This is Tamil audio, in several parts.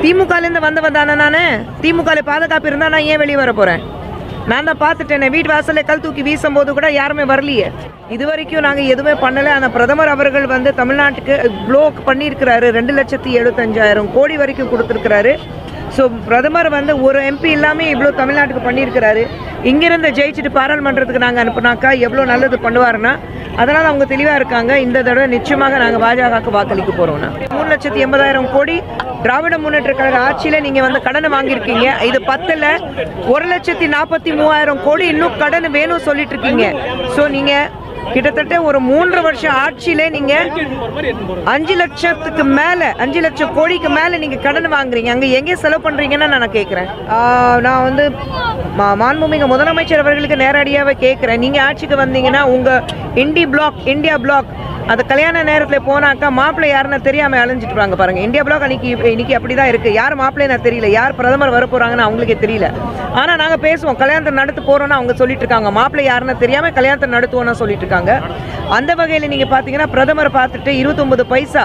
திமுகலேருந்து வந்தவன் தானே நான். திமுக பாதுகாப்பு இருந்தால் நான் ஏன் வெளியே வர போகிறேன்? நான் தான் பார்த்துட்டேனே, வீட்டு வாசலில் கல் தூக்கி வீசும் போது கூட யாருமே வரலையே. இது வரைக்கும் நாங்கள் எதுவுமே பண்ணலை. ஆனால் பிரதமர் அவர்கள் வந்து தமிழ்நாட்டுக்கு ப்ளோக் பண்ணியிருக்கிறாரு. 2,75,000 கோடி வரைக்கும் கொடுத்துருக்கிறாரு. ஸோ பிரதமர் வந்து ஒரு எம்பி இல்லாமல் இவ்வளோ தமிழ்நாட்டுக்கு பண்ணியிருக்கிறாரு. இங்கிருந்து ஜெயிச்சுட்டு பாராளுமன்றத்துக்கு நாங்கள் அனுப்புனாக்கா எவ்வளோ நல்லது பண்ணுவாருன்னா, அதனால் அவங்க தெளிவாக இருக்காங்க. இந்த தடவை நிச்சயமாக நாங்கள் பாஜகவுக்கு வாக்களிக்க போகிறோம்னா 3,80,000 கோடி திராவிட முன்னேற்ற கழக ஆட்சியில் நீங்கள் வந்து கடனை வாங்கியிருக்கீங்க. இது 10ல் 1,43,000 கோடி இன்னும் கடன் வேணும் சொல்லிட்டு இருக்கீங்க. ஸோ நீங்கள் கிட்டத்தட்ட ஒரு 3 வருஷம் ஆட்சியிலே நீங்கள் 5 லட்சத்துக்கு மேலே 5 லட்சம் கோடிக்கு மேலே நீங்கள் கடன் வாங்குறீங்க. அங்கே எங்கே செலவு பண்ணுறீங்கன்னு நான் கேட்குறேன். நான் வந்து மாண்புமிகு முதலமைச்சர் அவர்களுக்கு நேரடியாகவே கேட்குறேன். நீங்கள் ஆட்சிக்கு வந்தீங்கன்னா உங்கள் இந்தியா பிளாக் அது கல்யாண நேரத்தில் போனாக்கா மாப்பிள்ளை யாருன்னு தெரியாமல் அலைஞ்சிட்டு வாங்க பாருங்கள். இந்தியா பிளாக் இன்னைக்கு அப்படி தான் இருக்குது. யார் மாப்பிள்ளைன்னு தெரியல, யார் பிரதமர் வர போகிறாங்கன்னு அவங்களுக்கே தெரியல. ஆனால் நாங்கள் பேசுவோம், கல்யாணத்தை நடத்த போகிறோன்னா அவங்க சொல்லிட்டு இருக்காங்க, மாப்பிள்ளை யாருன்னு தெரியாமல் கல்யாணத்தை நடத்துவோன்னு சொல்லிட்டு இருக்காங்க. அந்த வகையில் நீங்கள் பார்த்தீங்கன்னா பிரதமரை பார்த்துட்டு 29 பைசா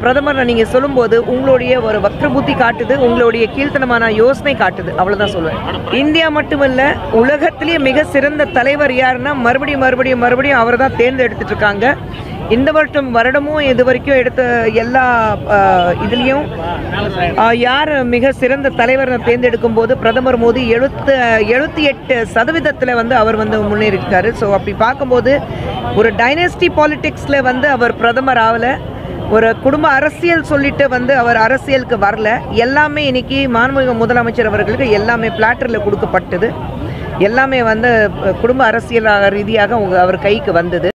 பிரதமர் நீங்கள் சொல்லும்போது உங்களுடைய ஒரு வக்ர புத்தி காட்டுது, உங்களுடைய கீழ்த்தனமான யோசனை காட்டுது. அவ்வளோதான் சொல்லுவேன். இந்தியா மட்டுமல்ல, உலகத்திலேயே மிக சிறந்த தலைவர் யாருன்னா மறுபடியும் அவர் தான் தேர்ந்தெடுத்துட்டு இருக்காங்க. இந்த வருடமும் இது வரைக்கும் எடுத்த எல்லா இதுலேயும் யார் மிக சிறந்த தலைவர் தேர்ந்தெடுக்கும் போது பிரதமர் மோடி 78% வந்து அவர் வந்து முன்னேறியிருக்காரு. ஸோ அப்படி பார்க்கும்போது ஒரு டைனஸ்டி பாலிடிக்ஸில் வந்து அவர் பிரதமர் ஆகலை. ஒரு குடும்ப அரசியல் சொல்லிட்டு வந்து அவர் அரசியலுக்கு வரல. எல்லாமே இன்னைக்கு மாண்புமிகு முதலமைச்சர் அவர்களுக்கு எல்லாமே பிளாட்டரில் கொடுக்கப்பட்டது. எல்லாமே வந்து குடும்ப அரசியல் ரீதியாக அவர் கைக்கு வந்தது.